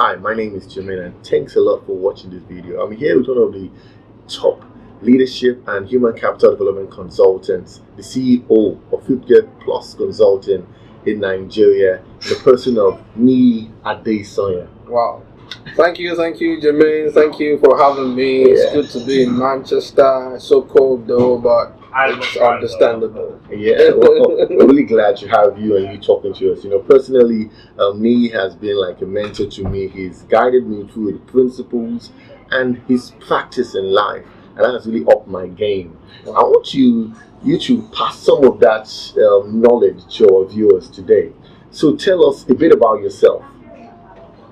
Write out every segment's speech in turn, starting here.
Hi, my name is Jermaine and thanks a lot for watching this video. I'm here with one of the top leadership and human capital development consultants, the CEO of 50 Plus Consulting in Nigeria, the person of Niyi Adesanya. Wow. Thank you, Jermaine. Thank you for having me. It's good to be in Manchester. It's so cold though, but it's understandable. Yeah, well, I'm really glad to have you and you talking to us. Personally, Niyi has been like a mentor to me. He's guided me through the principles and his practice in life, and that has really upped my game. I want you to pass some of that knowledge to our viewers today. So tell us a bit about yourself.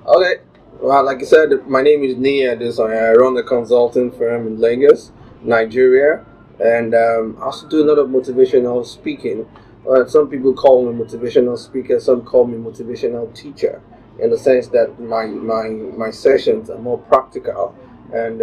Okay. Well, like I said, my name is Niyi Adesanya. I run a consulting firm in Lagos, Nigeria, and I also do a lot of motivational speaking. Some people call me motivational speaker, some call me motivational teacher, in the sense that my sessions are more practical and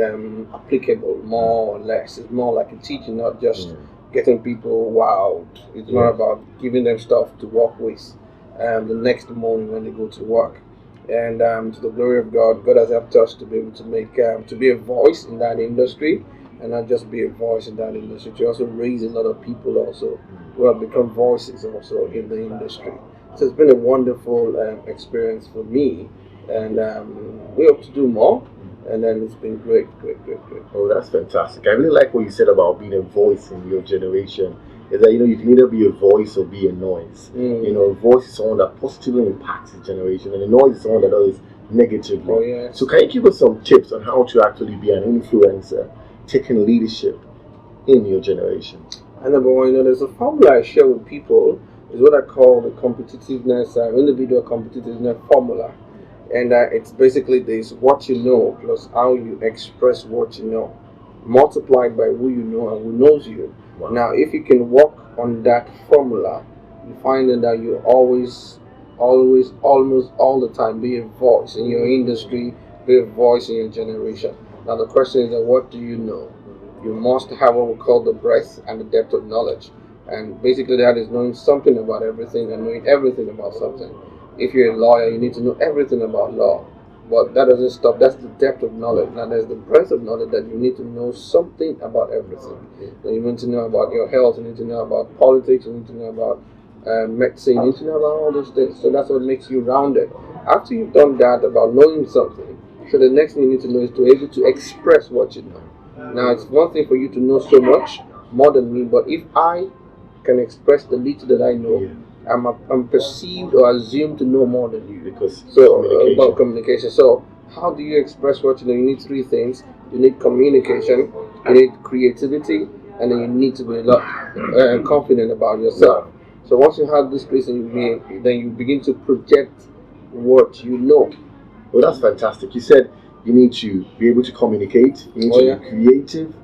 applicable, more or less. It's more like a teaching, not just getting people wowed. It's more about giving them stuff to work with the next morning when they go to work. And to the glory of God, God has helped us to be able to make to be a voice in that industry, and not just be a voice in that industry, to also raise a lot of people also who have become voices also in the industry. So it's been a wonderful experience for me, and we hope to do more. And then it's been great. Oh, that's fantastic. I really like what you said about being a voice in your generation. Is that you can either be a voice or be a noise. A voice is someone that positively impacts the generation, and a noise is someone that does negatively. Oh, yes. So can you give us some tips on how to actually be an influencer, taking leadership in your generation? And number one, there's a formula I share with people. Is what I call the competitiveness, individual competitiveness formula. And it's basically this: what you know plus how you express what you know, multiplied by who you know and who knows you. Wow. Now, if you can work on that formula, you find that you almost all the time be a voice in your industry, be a voice in your generation. Now, the question is that what do you know? You must have what we call the breadth and the depth of knowledge. And basically that is knowing something about everything and knowing everything about something. If you're a lawyer, you need to know everything about law. But that doesn't stop. That's the depth of knowledge. Now there's the breadth of knowledge, that you need to know something about everything. So you need to know about your health, you need to know about politics, you need to know about medicine, you need to know about all those things. So that's what makes you rounded. After you've done that about knowing something, so the next thing you need to know is to be able to express what you know. Now it's one thing for you to know so much more than me, but if I can express the little that I know, I'm perceived or assumed to know more than you, because about communication. So how do you express what you know? You need three things. You need communication, you need creativity, and then you need to be a lot confident about yourself. So once you have this place, then you begin to project what you know. Well, that's fantastic. You said you need to be able to communicate, you need to be creative,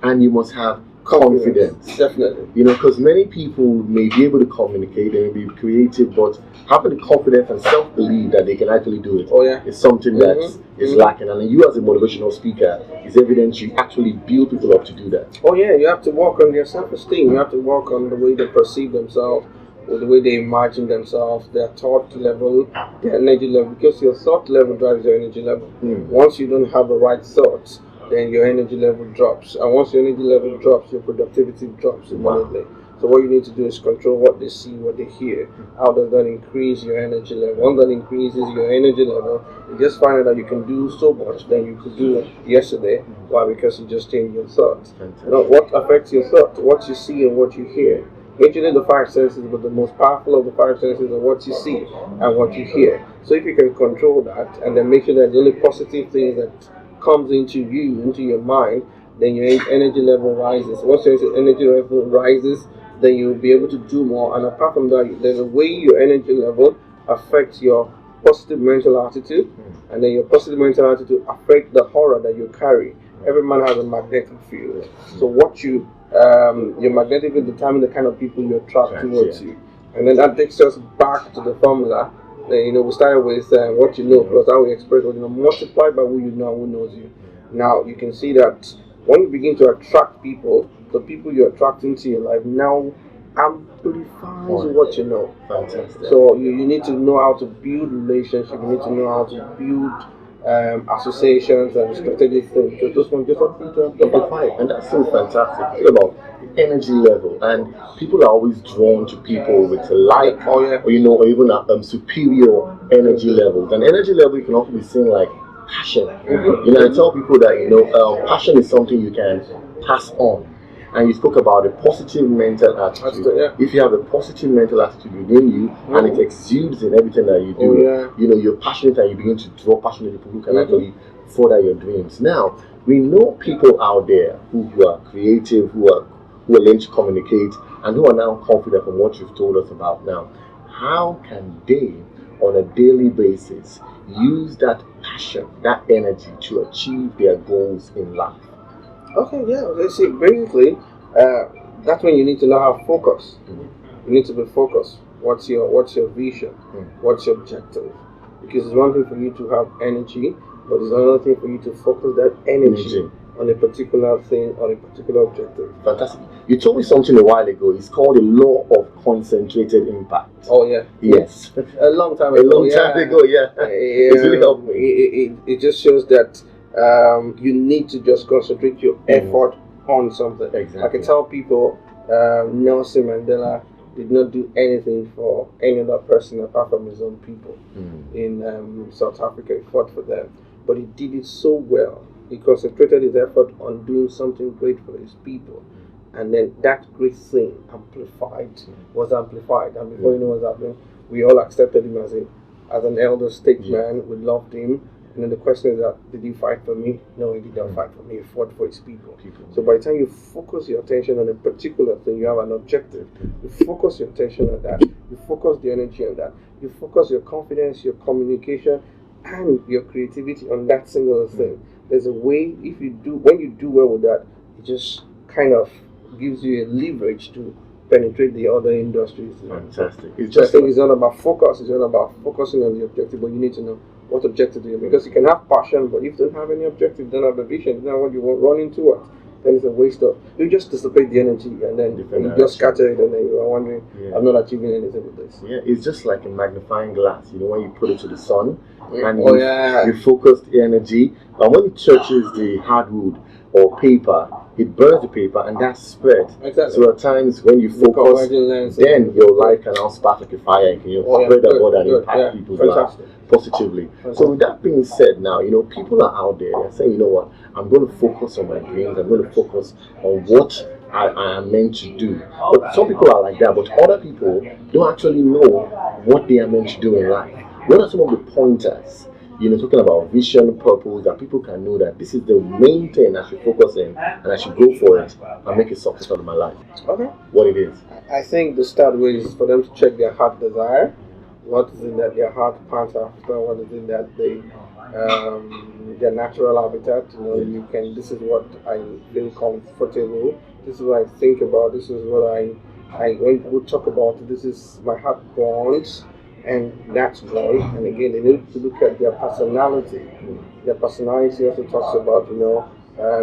and you must have confidence. Definitely. Because many people may be able to communicate, they may be creative, but having the confidence and self-belief that they can actually do it is something that is lacking. And you as a motivational speaker, is evident you actually build people up to do that. Oh yeah, you have to work on their self-esteem. You have to work on the way they perceive themselves, or the way they imagine themselves, their thought level, their energy level, because your thought level drives your energy level. Once you don't have the right thoughts, then your energy level drops, and once your energy level drops, your productivity drops immediately. So what you need to do is control what they see, what they hear. How does that increase your energy level? Once that increases your energy level, you just find out that you can do so much than you could do yesterday. Why? Because you just changed your thoughts. What affects your thought? What you see and what you hear. Majorly the five senses, but the most powerful of the five senses are what you see and what you hear. So if you can control that, and then make sure that the only positive things that comes into you, into your mind, then your energy level rises. Once your energy level rises, then you'll be able to do more. And apart from that, there's a way your energy level affects your positive mental attitude, and then your positive mental attitude affects the aura that you carry. Every man has a magnetic field. So what your magnetic field determines the kind of people you attract towards you. And then that takes us back to the formula. We started with what you know plus how you express what you know, multiplied by who you know and who knows you. Now you can see that when you begin to attract people, the people you attract into your life now amplifies what you know. Fantastic. So you need to know how to build relationship. You need to know how to build associations and strategic things, because those ones just have to amplify it. And that's so fantastic. Think about the energy level, and people are always drawn to people with a like, or or even a superior energy levels. And energy level can also be seen like passion. I tell people that passion is something you can pass on. And you spoke about a positive mental attitude. If you have a positive mental attitude within you, and it exudes in everything that you do, you're passionate, and you begin to draw passionate people who can actually further your dreams. Now, we know people out there who are creative, who are learning to communicate, and who are now confident from what you've told us about now. How can they, on a daily basis, use that passion, that energy to achieve their goals in life? Okay, yeah, let's see. Basically, that's when you need to learn how to focus. You need to be focused. What's your vision? What's your objective? Because it's one thing for you to have energy, but it's another thing for you to focus that energy on a particular thing or a particular objective. Fantastic. You told me something a while ago. It's called the law of concentrated impact. Oh yeah. Yes. A long time ago. It's really helped me. It just shows that you need to just concentrate your effort on something. Exactly. I can tell people Nelson Mandela did not do anything for any other person apart from his own people in South Africa. He fought for them, but he did it so well. He concentrated his effort on doing something great for his people, and then that great thing was amplified. And before you know what's happening, we all accepted him as an elder statesman. We loved him. And then the question is that, did he fight for me? No, he did not fight for me. He fought for his people. So by the time you focus your attention on a particular thing, you have an objective. You focus your attention on that. You focus the energy on that. You focus your confidence, your communication, and your creativity on that single thing. There's a way, when you do well with that, it just kind of gives you a leverage to penetrate the other industries. Fantastic. It's not about focus. It's not about focusing on the objective, but you need to know what objective do you have. Because you can have passion, but if you don't have any objective, you don't have a vision, you don't know what you want running towards, then it's a waste of. You just dissipate the energy, and then you just scatter it, and then you are wondering, I'm not achieving anything with this. Yeah, it's just like a magnifying glass. When you put it to the sun, and you focus the energy, and when it touches the hardwood or paper, it burns the paper, and that spread. Exactly. So at times when you focus, then your light can now spark like a fire, and can spread about and impact people's lives positively. So with that being said, now people are out there. They're saying, what, I'm going to focus on my dreams. I'm going to focus on what I am meant to do. But some people are like that, but other people don't actually know what they are meant to do in life. What are some of the pointers? Talking about vision, purpose, that people can know that this is the main thing I should focus in, and I should go for it and make a success out of my life. Okay. What it is? I think the start way is for them to check their heart desire. What is it that their heart pants after? What is it that their natural habitat? This is what I feel comfortable. This is what I think about. This is what when people talk about. This is my heart wants. And that's one. And again, they need to look at their personality. Their personality also talks about,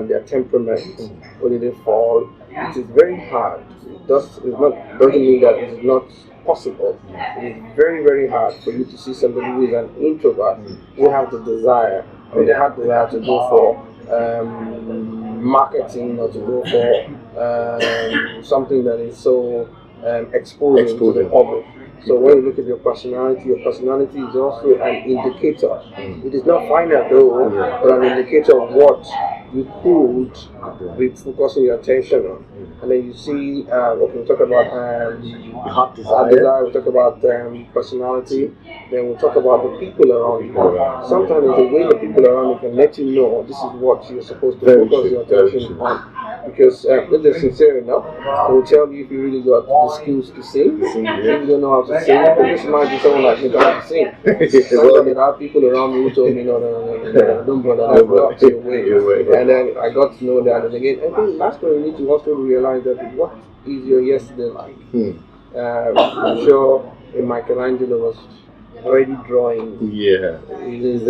their temperament. Where did they fall? It is very hard. It doesn't mean that it is not possible. It is very, very hard for you to see somebody who is an introvert who has the desire, or they have the desire to go for marketing, or to go for something that is so exposing to the public. So when you look at your personality is also an indicator. It is not final though, but an indicator of what you could be focusing your attention on. And then you see, we can talk about heart desire, we talk about personality, then we'll talk about the people around you. Sometimes the way the people around you can let you know this is what you're supposed to focus your attention on. Because if they're sincere enough, they will tell you if you really got the skills to sing. If you don't know how to sing, just imagine someone like me don't to sing. There are people around me who told me, no, don't bother, that's not your way. And then I got to know that. And again, I think that's when you need to also realize that what is your yesterday like? I'm sure Michelangelo was already drawing. His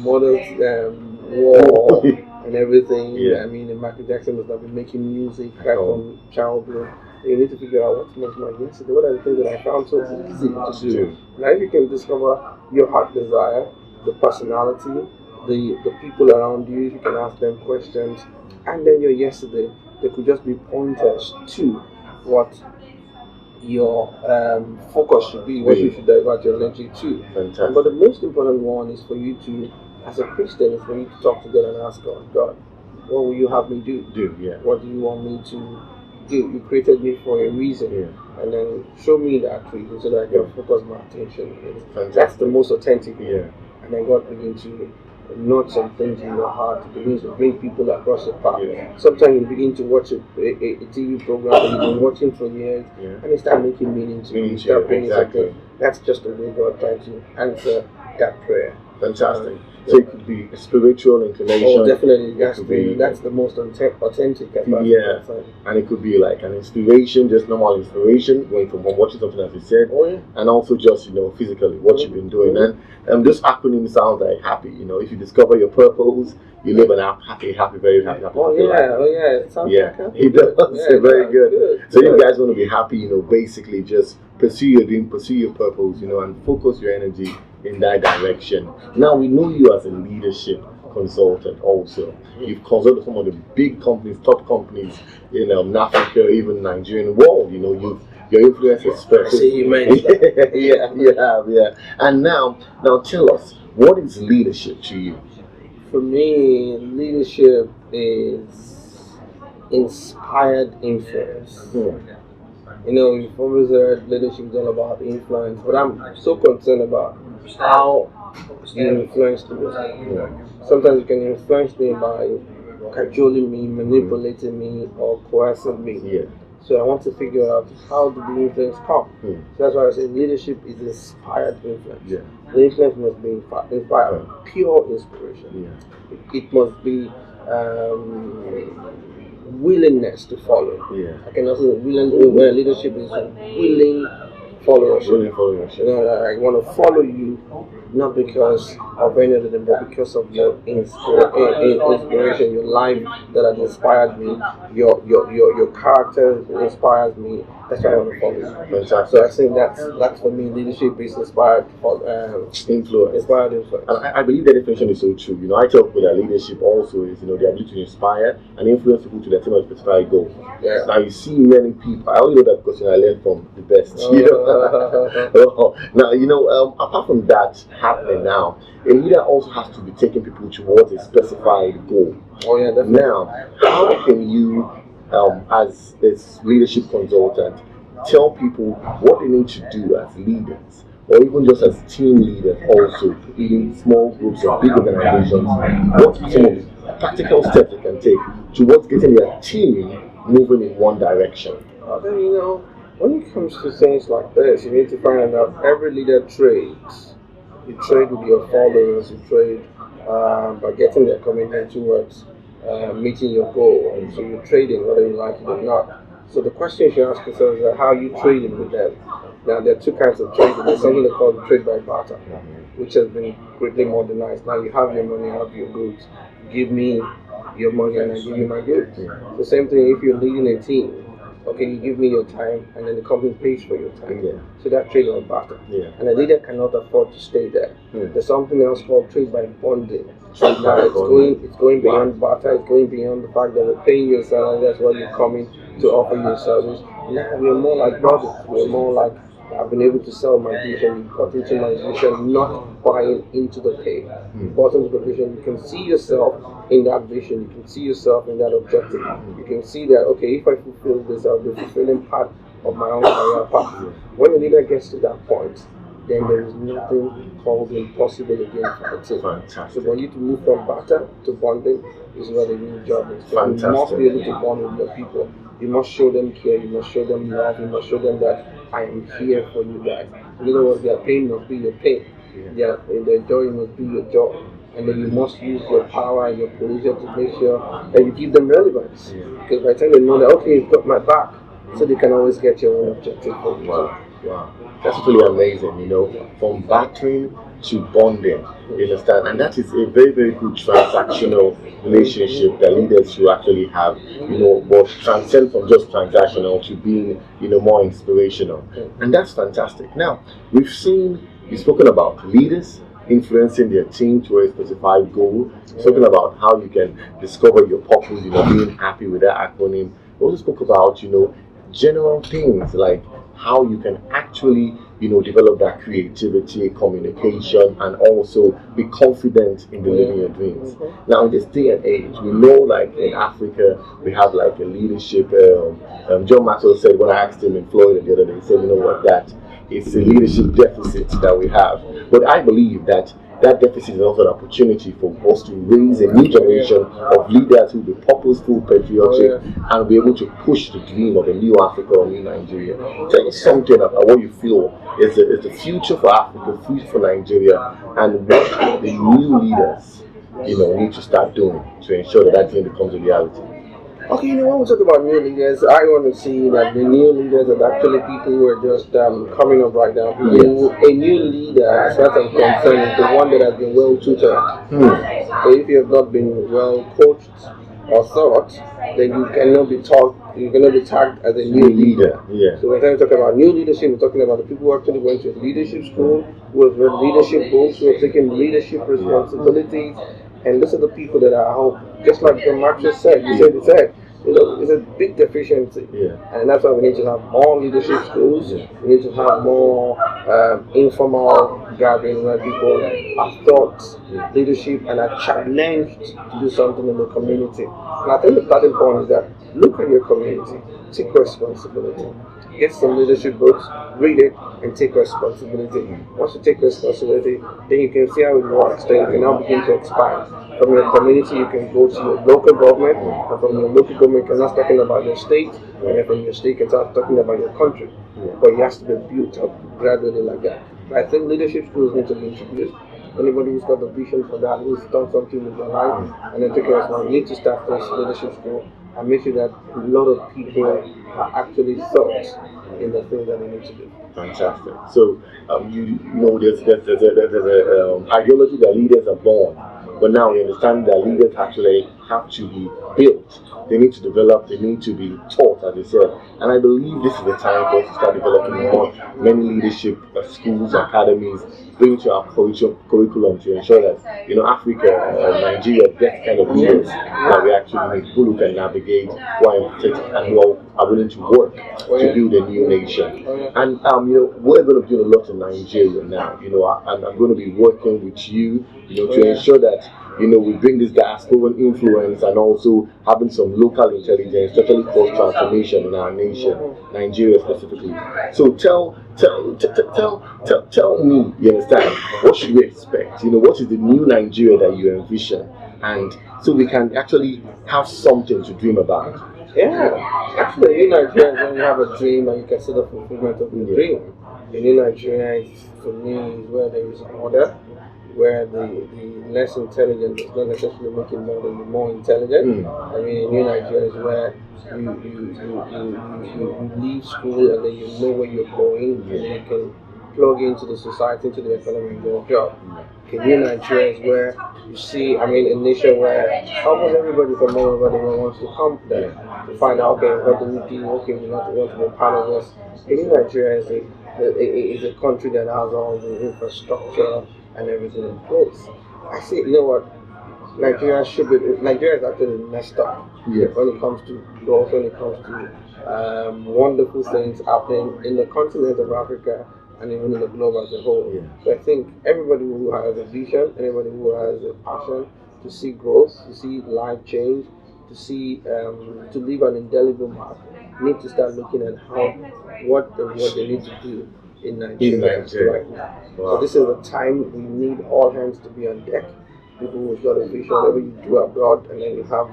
mother's wall. And everything. I mean, Michael Jackson must have been making music right from childhood. You need to figure out what was my yesterday. What are the things that I found so easy to do? Now, if you can discover your heart desire, the personality, the people around you, if you can ask them questions, and then your yesterday, they could just be pointers to what your focus should be, what you should divert your energy to. Fantastic. But the most important one is for you to, as a Christian, is for you to talk to God and ask God, God, what will you have me do? What do you want me to do? You created me for a reason, and then show me that reason so that I can focus my attention. That's the most authentic one. And then God begins to note some things in your heart, begins to bring people across your path. Sometimes you begin to watch a TV program that you've been watching for years, and it starts making meaning to you. Start bringing something. That's just the way God tries to answer that prayer. Fantastic. So it could be a spiritual inclination. Oh, definitely. That's the most authentic. And it could be like an inspiration, just normal inspiration, going from watching something as you said, and also just physically what you've been doing. And this acronym sounds like happy. If you discover your purpose, you live an happy, very happy life. It sounds like happy. It does. Very good. So you guys want to be happy, basically just pursue your dream, pursue your purpose, and focus your energy in that direction. Now we know you as a leadership consultant also. You've consulted some of the big companies, top companies in Africa, even Nigerian world. Your influence is special. I see you mentioned that. Yeah. And now tell us, what is leadership to you? For me, leadership is inspired influence. You've always heard leadership is all about influence, but I'm so concerned about how you influence me. Sometimes you can influence me by cajoling me, manipulating me, or coercing me. So I want to figure out how did the influence come. So that's why I say leadership is inspired influence. The influence must be inspired, pure inspiration. It must be willingness to follow. I can also leadership is willing followership. I want to follow you not because of any other than but because of your inspiration, your life that has inspired me, your character inspires me. That's why I want to follow you. Fantastic. So I think that's for me, leadership is inspired influence. Inspired influence. And I believe that definition is so true. I tell people that leadership also is the ability to inspire and influence people to attain a specific goal. Now you see many people. I only know that because I learned from the best. Now apart from that happening now, a leader also has to be taking people towards a specified goal. Definitely. Now, how can you, as this leadership consultant, tell people what they need to do as leaders, or even just as team leaders, also in small groups or big organizations? What are some of the practical steps they can take towards getting their team moving in one direction? When it comes to things like this, you need to find out every leader trades. You trade with your followers, you trade by getting their commitment towards meeting your goal. And so you're trading whether you like it or not. So the question you should ask yourself is how you trading with them. Now there are two kinds of trading. There's something they call trade by barter, which has been greatly modernized. Now you have your money, I have your goods. Give me your money and I give you my goods. The same thing if you're leading a team. Okay, you give me your time, and then the company pays for your time. So that trade by barter. And a leader cannot afford to stay there. There's something else called trade by bonding. Now it's going beyond barter. It's going beyond the fact that we're paying your salary. That's why you're coming to offer your service. Now we're more like brothers. We're more like I've been able to sell my vision. You got into my vision, not buying into the pay. Bought into the vision. You can see yourself in that vision. You can see yourself in that objective. You can see that, okay, if I fulfill this, I'll be fulfilling part of my own career path. When a leader gets to that point, then there is nothing called impossible again for the team. Fantastic. So for you to move from barter to bonding is where the real job is. So you must be able to bond with your people. You must show them care, you must show them love, you must show them that I am here for you guys. In other words, their pain must be your pain. Their joy must be your joy. And then you must use your power and your position to make sure that you give them relevance. Because by the time they know that, okay, you've got my back, so they can always get your own objective for you. Wow. That's really amazing, from battering to bonding, you understand? And that is a very, very good transactional relationship that leaders should actually have, but transcend from just transactional to being, more inspirational. And that's fantastic. Now, you've spoken about leaders influencing their team to a specified goal. Spoken about how you can discover your purpose, being happy with that acronym. We also spoke about, general things like how you can actually, develop that creativity, communication, and also be confident in delivering your dreams. Now, in this day and age, we know, like in Africa, we have like a leadership. John Maxwell said when I asked him in Florida the other day, he said, you know what, that it's a leadership deficit that we have. But I believe that deficit is also an opportunity for us to raise a new generation of leaders who will be purposeful, patriotic, and be able to push the dream of a new Africa or new Nigeria. Tell us something about what you feel is the future for Africa, future for Nigeria, and what the new leaders, need to start doing to ensure that dream becomes a reality. Okay, when we talk about new leaders, I want to see that the new leaders are actually people who are just coming up right now. A new leader, as far as I'm concerned, is the one that has been well tutored. So if you have not been well coached or taught, then you cannot be taught. You cannot be tagged as a new leader. Yeah. So when we talk about new leadership, we're talking about the people who actually went to leadership school, who have read leadership books, who have taken leadership responsibilities. And those are the people that I hope, just like the Mark just said, it's a big deficiency. And that's why we need to have more leadership schools. We need to have more informal gatherings where people are taught leadership and are challenged to do something in the community. And I think the starting point is that look at your community, take responsibility. Get some leadership books, read it, and take responsibility. Once you take responsibility, then you can see how it works. Then you can now begin to expand. From your community, you can go to your local government, and from your local government, you can start talking about your state, and then from your state, you can start talking about your country. But it has to be built up gradually like that. But I think leadership schools need to be introduced. Anybody who's got the vision for that, who's done something with their life, and then take responsibility, need to start this leadership school and make sure that a lot of people are actually taught in the things that they need to do. Fantastic. So, there's a ideology that leaders are born, but now we understand that leaders actually have to be built. They need to develop. They need to be taught, as you said. And I believe this is the time for us to start developing many leadership schools, academies, bring to our curriculum to ensure that Africa and Nigeria get kind of leaders that we actually need, who can navigate, who are empathetic, and who are willing to work to build a new nation. And we're going to do a lot in Nigeria now. And I'm going to be working with you, to ensure that we bring this diasporan influence and also having some local intelligence, especially cause transformation in our nation, Nigeria specifically. So tell me, you understand, what should we expect? What is the new Nigeria that you envision? And so we can actually have something to dream about. Yeah, actually, in Nigeria, when you have a dream and you can see the fulfillment of the dream. In Nigeria, for me, is where there is order, where the less intelligent is not necessarily making more than the more intelligent. I mean, in New Nigeria is where you leave school and then you know where you're going and you can plug into the society, into the economy and do a job. In New Nigeria is where you see, a nation where almost everybody from all over the world wants to come there to find out, okay, what do we do? Okay, we want to be a part of this. In New Nigeria is a country that has all the infrastructure and everything in place. I say, Nigeria is actually messed up when it comes to growth, when it comes to wonderful things happening in the continent of Africa and even in the globe as a whole. So I think everybody who has a vision, anybody who has a passion to see growth, to see life change, to see to leave an indelible mark, need to start looking at what they need to do in Nigeria right now. So this is the time we need all hands to be on deck. People who've got a vision, whatever you do abroad, and then you have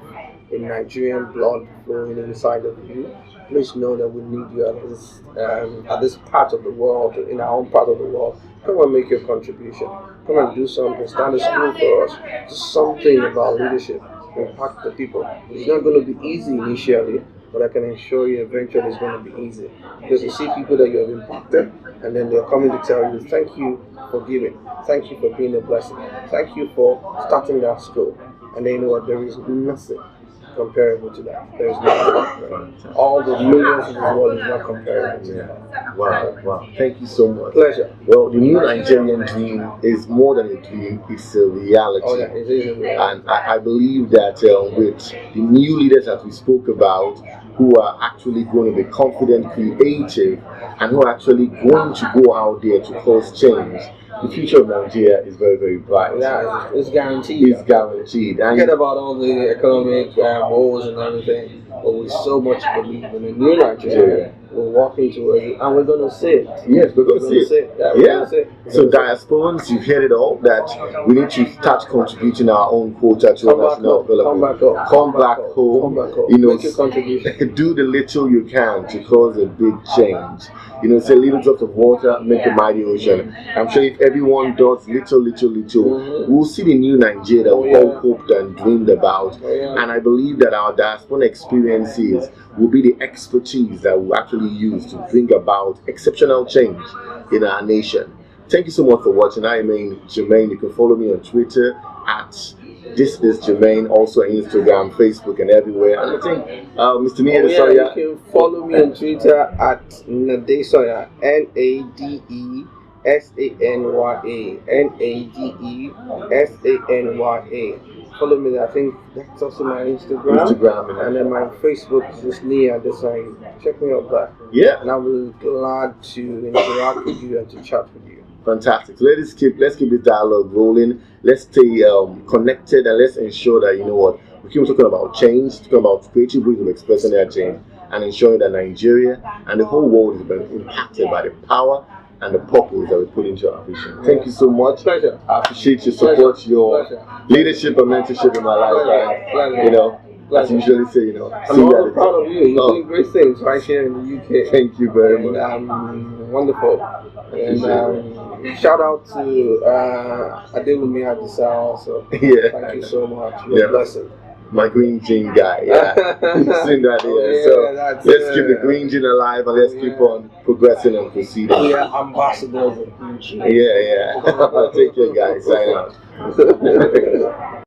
a Nigerian blood flowing inside of you. Please know that we need you at this part of the world, in our own part of the world. Come and make your contribution. Come and do something. Start a school for us. Do something about leadership. Impact the people. It's not going to be easy initially, but I can assure you eventually it's going to be easy. Because you see people that you have impacted, and then they're coming to tell you, thank you for giving, thank you for being a blessing, thank you for starting that school. And then you know what? There is nothing comparable to that. There's nothing. All the millions of this world is not comparable to that. Wow, wow. Thank you so much. Pleasure. Well, the new Nigerian dream is more than a dream, it's a reality. Oh, yeah, it is a reality. And I believe that with the new leaders that we spoke about, who are actually going to be confident, creative, and who are actually going to go out there to cause change, the future of Nigeria is very, very bright. Yeah, it's guaranteed. It's guaranteed. And forget about all the economic woes and everything, but we so much believe in a new Nigeria. We're walking towards it, and we're going to see it. Yes, we're going to see it. Yeah. So diasporans, you've heard it all, that we need to start contributing our own quota to national development. Come back home. You know, make your contribution. Do the little you can to cause a big change. You know, say little drops of water make a mighty ocean. I'm sure if everyone does little, we'll see the new Nigeria that we all hoped and dreamed about. And I believe that our diaspora experiences will be the expertise that we'll actually use to bring about exceptional change in our nation. Thank you so much for watching. I am Jermaine. You can follow me on Twitter at This Is Jermaine, also on Instagram, Facebook, and everywhere. And I think Mr. Niyi Adesanya. You can follow me on Twitter at Nadesanya, Nadesanya, Nadesanya. Follow me there. I think that's also my Instagram. And then my Facebook is just Niyi Adesanya. Check me out there. Yeah. And I will be glad to interact with you and to chat with you. Fantastic. So let's keep this dialogue rolling. Let's stay connected, and let's ensure that, you know what, we keep talking about change, talking about creative ways of expressing that change, and ensuring that Nigeria and the whole world is being impacted by the power and the purpose that we put into our vision. Thank you so much. Pleasure. I appreciate your support, your leadership and mentorship in my life. And, you know, as you usually say, you know, I'm also proud of you. You're doing great things right here in the UK. Thank you very much. Wonderful. And shout out to Niyi Adesanya also. Yeah. Thank you so much. You're a blessing. My green gene guy, yeah. Seen that here. So let's keep the green gene alive, and let's keep on progressing and proceeding. We are ambassadors of green gene. Yeah. Take care, guys. Sign out.